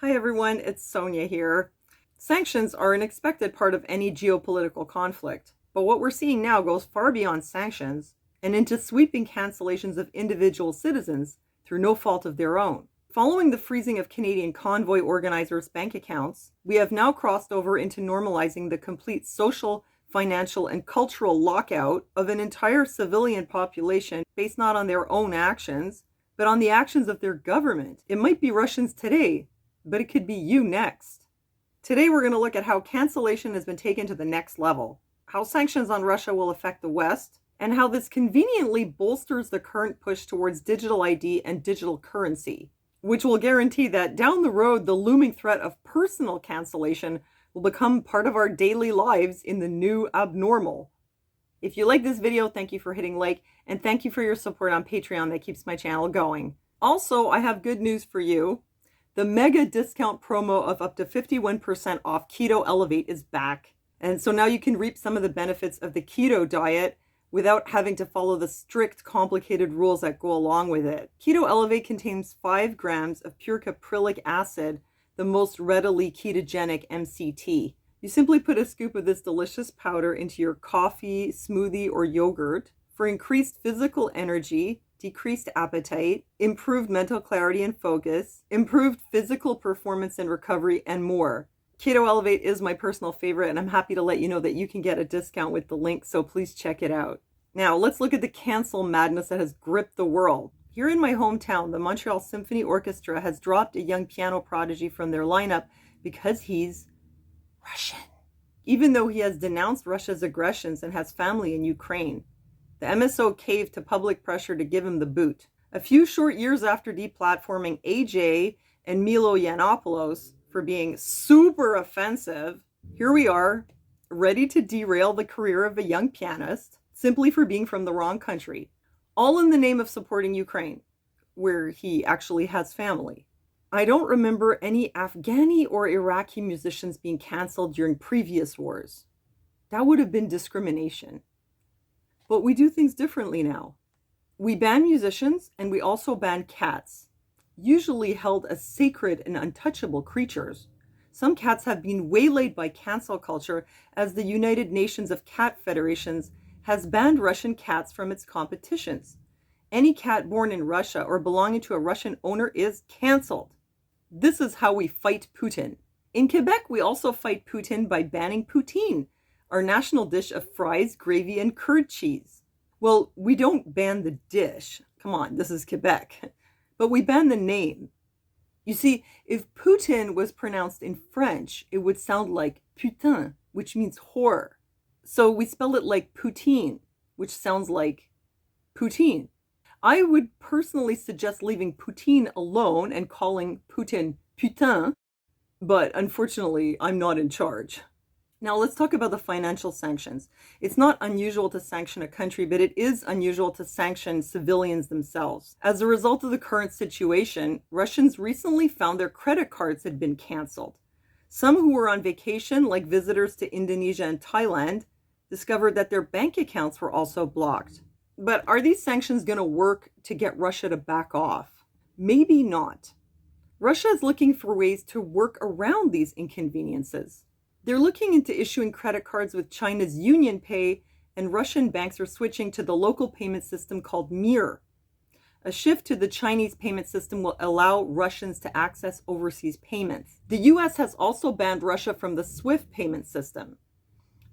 Hi everyone, it's Sonia here. Sanctions are an expected part of any geopolitical conflict, but what we're seeing now goes far beyond sanctions and into sweeping cancellations of individual citizens through no fault of their own. Following the freezing of Canadian convoy organizers' bank accounts, we have now crossed over into normalizing the complete social, financial, and cultural lockout of an entire civilian population based not on their own actions, but on the actions of their government. It might be Russians today, but it could be you next. Today we're going to look at how cancellation has been taken to the next level, how sanctions on Russia will affect the West, and how this conveniently bolsters the current push towards digital ID and digital currency, which will guarantee that down the road the looming threat of personal cancellation will become part of our daily lives in the new abnormal. If you like this video, thank you for hitting like, and thank you for your support on Patreon that keeps my channel going. Also, I have good news for you. The mega discount promo of up to 51% off Keto Elevate is back. And so now you can reap some of the benefits of the keto diet without having to follow the strict, complicated rules that go along with it. Keto Elevate contains 5 grams of pure caprylic acid, the most readily ketogenic MCT. You simply put a scoop of this delicious powder into your coffee, smoothie, or yogurt for increased physical energy, decreased appetite, improved mental clarity and focus, improved physical performance and recovery, and more. Keto Elevate is my personal favorite, and I'm happy to let you know that you can get a discount with the link, so please check it out. Now, let's look at the cancel madness that has gripped the world. Here in my hometown, the Montreal Symphony Orchestra has dropped a young piano prodigy from their lineup because he's Russian, even though he has denounced Russia's aggressions and has family in Ukraine. The MSO caved to public pressure to give him the boot. A few short years after deplatforming AJ and Milo Yiannopoulos for being super offensive, here we are, ready to derail the career of a young pianist simply for being from the wrong country, all in the name of supporting Ukraine, where he actually has family. I don't remember any Afghani or Iraqi musicians being canceled during previous wars. That would have been discrimination. But we do things differently now. We ban musicians, and we also ban cats, usually held as sacred and untouchable creatures. Some cats have been waylaid by cancel culture, as the United Nations of Cat Federations has banned Russian cats from its competitions. Any cat born in Russia or belonging to a Russian owner is canceled. This is how we fight Putin. In Quebec, we also fight Putin by banning Poutine, our national dish of fries, gravy, and curd cheese. Well, we don't ban the dish. Come on, this is Quebec. But we ban the name. You see, if Putin was pronounced in French, it would sound like putain, which means whore. So we spell it like Poutine, which sounds like Poutine. I would personally suggest leaving Poutine alone and calling Putin putain, but unfortunately, I'm not in charge. Now let's talk about the financial sanctions. It's not unusual to sanction a country, but it is unusual to sanction civilians themselves. As a result of the current situation, Russians recently found their credit cards had been canceled. Some who were on vacation, like visitors to Indonesia and Thailand, discovered that their bank accounts were also blocked. But are these sanctions going to work to get Russia to back off? Maybe not. Russia is looking for ways to work around these inconveniences. They're looking into issuing credit cards with China's UnionPay, and Russian banks are switching to the local payment system called Mir. A shift to the Chinese payment system will allow Russians to access overseas payments. The US has also banned Russia from the SWIFT payment system.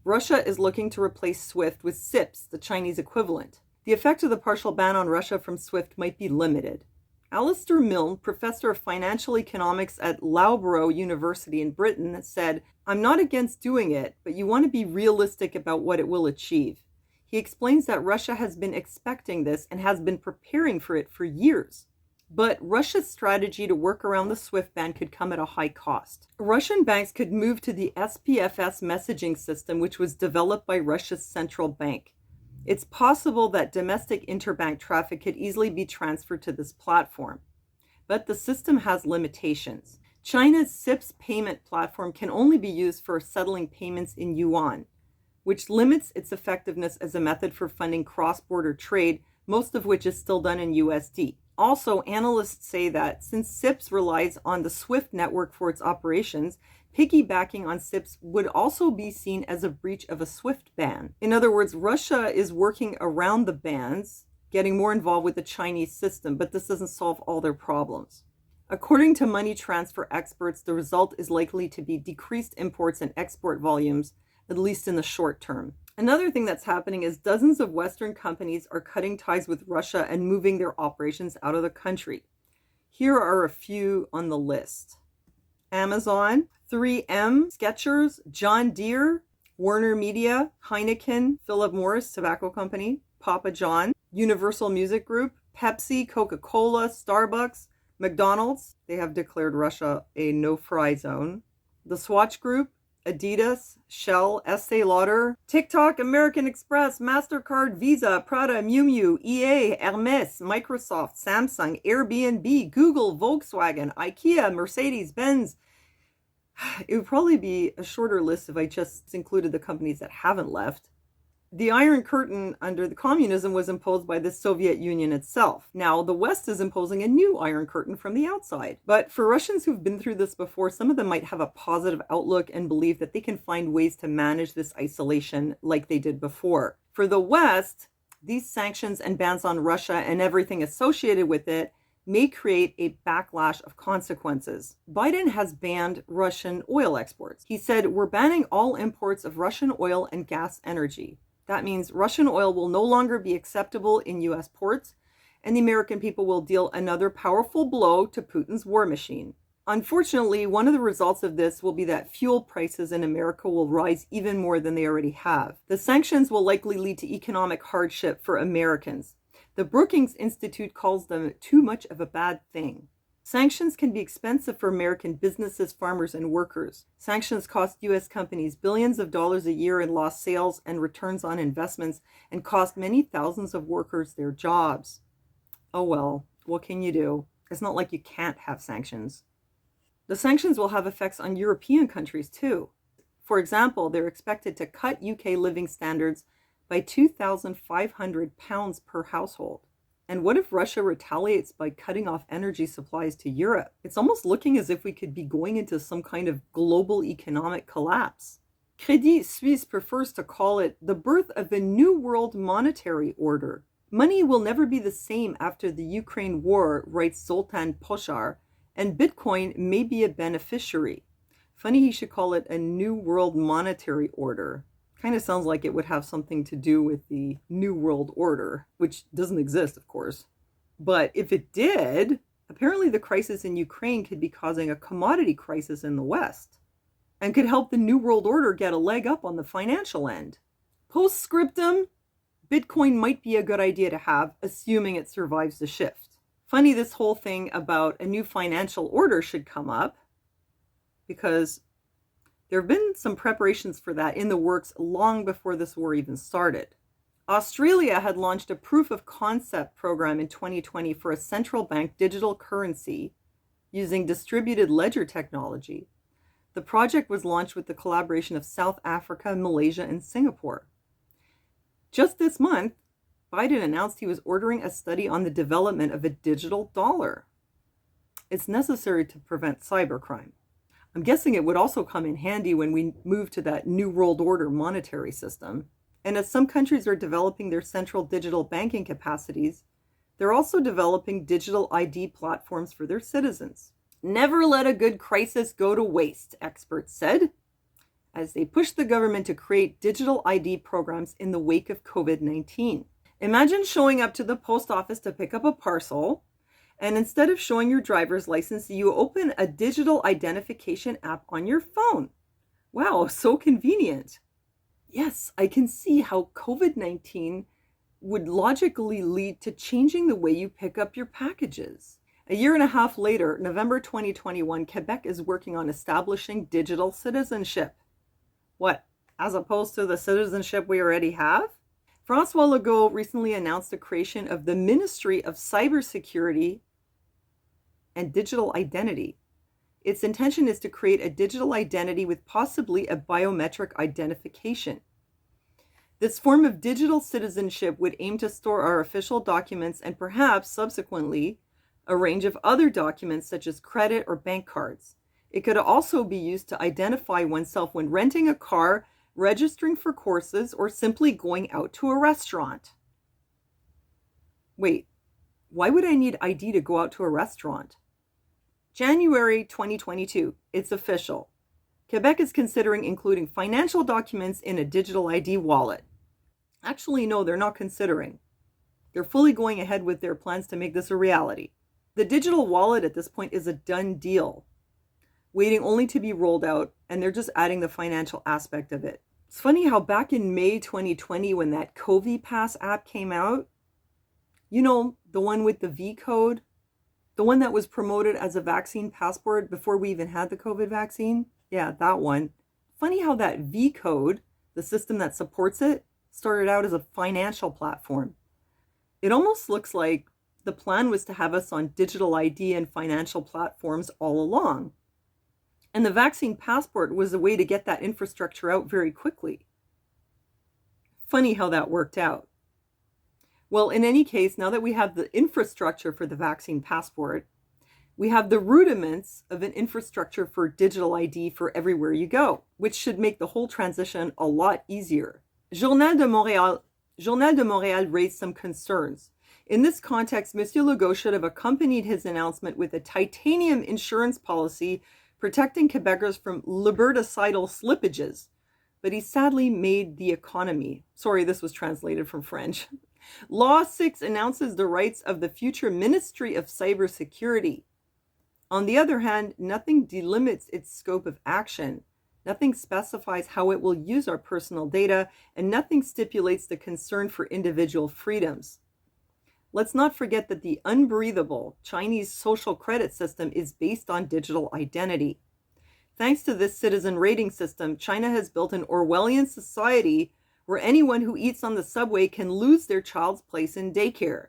Russia is looking to replace SWIFT with SIPS, the Chinese equivalent. The effect of the partial ban on Russia from SWIFT might be limited. Alistair Milne, professor of financial economics at Loughborough University in Britain, said, "I'm not against doing it, but you want to be realistic about what it will achieve." He explains that Russia has been expecting this and has been preparing for it for years. But Russia's strategy to work around the SWIFT ban could come at a high cost. Russian banks could move to the SPFS messaging system, which was developed by Russia's central bank. It's possible that domestic interbank traffic could easily be transferred to this platform. But the system has limitations. China's SIPS payment platform can only be used for settling payments in yuan, which limits its effectiveness as a method for funding cross-border trade, most of which is still done in USD. Also, analysts say that since SIPS relies on the SWIFT network for its operations, piggybacking on SIPS would also be seen as a breach of a SWIFT ban. In other words, Russia is working around the bans, getting more involved with the Chinese system, but this doesn't solve all their problems. According to money transfer experts, the result is likely to be decreased imports and export volumes, at least in the short term. Another thing that's happening is dozens of Western companies are cutting ties with Russia and moving their operations out of the country. Here are a few on the list: Amazon, 3M, Skechers, John Deere, Warner Media, Heineken, Philip Morris Tobacco Company, Papa John, Universal Music Group, Pepsi, Coca-Cola, Starbucks, McDonald's. They have declared Russia a no-fry zone. The Swatch Group, Adidas, Shell, Estee Lauder, TikTok, American Express, MasterCard, Visa, Prada, Miu Miu, EA, Hermes, Microsoft, Samsung, Airbnb, Google, Volkswagen, IKEA, Mercedes-Benz. It would probably be a shorter list if I just included the companies that haven't left. The Iron Curtain under the communism was imposed by the Soviet Union itself. Now the West is imposing a new Iron Curtain from the outside. But for Russians who've been through this before, some of them might have a positive outlook and believe that they can find ways to manage this isolation like they did before. For the West, these sanctions and bans on Russia and everything associated with it may create a backlash of consequences. Biden has banned Russian oil exports. He said, "We're banning all imports of Russian oil and gas energy." That means Russian oil will no longer be acceptable in US ports, and the American people will deal another powerful blow to Putin's war machine. Unfortunately, one of the results of this will be that fuel prices in America will rise even more than they already have. The sanctions will likely lead to economic hardship for Americans. The Brookings Institute calls them too much of a bad thing. Sanctions can be expensive for American businesses, farmers, and workers. Sanctions cost U.S. companies billions of dollars a year in lost sales and returns on investments, and cost many thousands of workers their jobs. Oh well, what can you do? It's not like you can't have sanctions. The sanctions will have effects on European countries too. For example, they're expected to cut UK living standards by £2,500 per household. And what if Russia retaliates by cutting off energy supplies to Europe? It's almost looking as if we could be going into some kind of global economic collapse. Credit Suisse prefers to call it the birth of a new world monetary order. Money will never be the same after the Ukraine war, writes Zoltan Pochar, and Bitcoin may be a beneficiary. Funny he should call it a new world monetary order. Kind of sounds like it would have something to do with the New World Order, which doesn't exist, of course. But if it did, apparently the crisis in Ukraine could be causing a commodity crisis in the West and could help the New World Order get a leg up on the financial end. Postscriptum, Bitcoin might be a good idea to have, assuming it survives the shift. Funny this whole thing about a new financial order should come up, because there have been some preparations for that in the works long before this war even started. Australia had launched a proof of concept program in 2020 for a central bank digital currency using distributed ledger technology. The project was launched with the collaboration of South Africa, Malaysia, and Singapore. Just this month, Biden announced he was ordering a study on the development of a digital dollar. It's necessary to prevent cybercrime. I'm guessing it would also come in handy when we move to that New World Order monetary system. And as some countries are developing their central digital banking capacities, they're also developing digital ID platforms for their citizens. Never let a good crisis go to waste, experts said, as they pushed the government to create digital ID programs in the wake of COVID-19. Imagine showing up to the post office to pick up a parcel, and instead of showing your driver's license, you open a digital identification app on your phone. Wow, so convenient. Yes, I can see how COVID-19 would logically lead to changing the way you pick up your packages. A year and a half later, November 2021, Quebec is working on establishing digital citizenship. What, as opposed to the citizenship we already have? François Legault recently announced the creation of the Ministry of Cybersecurity and Digital Identity. Its intention is to create a digital identity with possibly a biometric identification. This form of digital citizenship would aim to store our official documents and perhaps subsequently a range of other documents such as credit or bank cards. It could also be used to identify oneself when renting a car, registering for courses, or simply going out to a restaurant. Wait, why would I need ID to go out to a restaurant? January 2022, it's official. Quebec is considering including financial documents in a digital ID wallet. Actually, no, they're not considering. They're fully going ahead with their plans to make this a reality. The digital wallet at this point is a done deal, waiting only to be rolled out, and they're just adding the financial aspect of it. It's funny how back in May 2020, when that COVID Pass app came out, you know, the one with the V code, the one that was promoted as a vaccine passport before we even had the COVID vaccine. Yeah, that one. Funny how that V code, the system that supports it, started out as a financial platform. It almost looks like the plan was to have us on digital ID and financial platforms all along. And the vaccine passport was a way to get that infrastructure out very quickly. Funny how that worked out. Well, in any case, now that we have the infrastructure for the vaccine passport, we have the rudiments of an infrastructure for digital ID for everywhere you go, which should make the whole transition a lot easier. Journal de Montréal raised some concerns. In this context, Monsieur Legault should have accompanied his announcement with a titanium insurance policy protecting Quebecers from liberticidal slippages. But he sadly made the economy. Sorry, this was translated from French. Law 6 announces the rights of the future Ministry of Cybersecurity. On the other hand, nothing delimits its scope of action. Nothing specifies how it will use our personal data, and nothing stipulates the concern for individual freedoms. Let's not forget that the unbreathable Chinese social credit system is based on digital identity. Thanks to this citizen rating system, China has built an Orwellian society where anyone who eats on the subway can lose their child's place in daycare.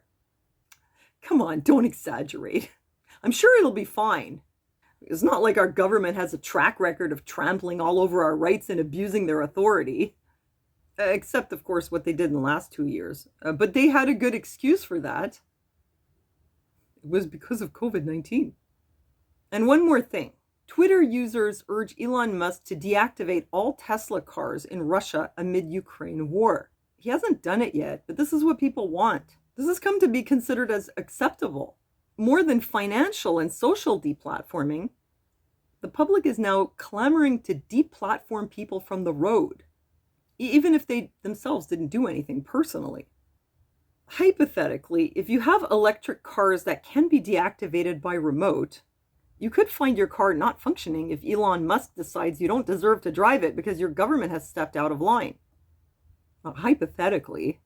Come on, don't exaggerate. I'm sure it'll be fine. It's not like our government has a track record of trampling all over our rights and abusing their authority. Except, of course, what they did in the last 2 years. But they had a good excuse for that. It was because of COVID-19. And one more thing. Twitter users urge Elon Musk to deactivate all Tesla cars in Russia amid Ukraine war. He hasn't done it yet, but this is what people want. This has come to be considered as acceptable. More than financial and social deplatforming, the public is now clamoring to deplatform people from the road, even if they themselves didn't do anything personally. Hypothetically, if you have electric cars that can be deactivated by remote, you could find your car not functioning if Elon Musk decides you don't deserve to drive it because your government has stepped out of line. Hypothetically.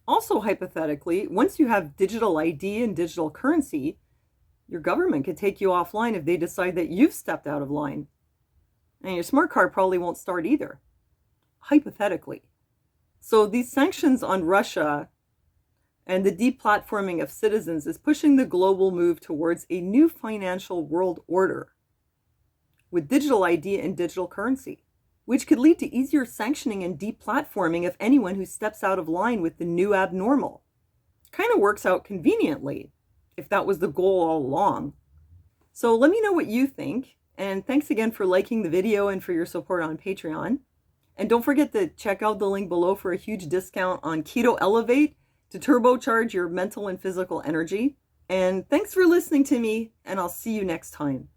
Also hypothetically, once you have digital ID and digital currency, your government could take you offline if they decide that you've stepped out of line. And your smart car probably won't start either. Hypothetically. So these sanctions on Russia and the deplatforming of citizens is pushing the global move towards a new financial world order with digital ID and digital currency, which could lead to easier sanctioning and deplatforming of anyone who steps out of line with the new abnormal. Kind of works out conveniently, if that was the goal all along. So let me know what you think, and thanks again for liking the video and for your support on Patreon. And don't forget to check out the link below for a huge discount on Keto Elevate to turbocharge your mental and physical energy. And thanks for listening to me, and I'll see you next time.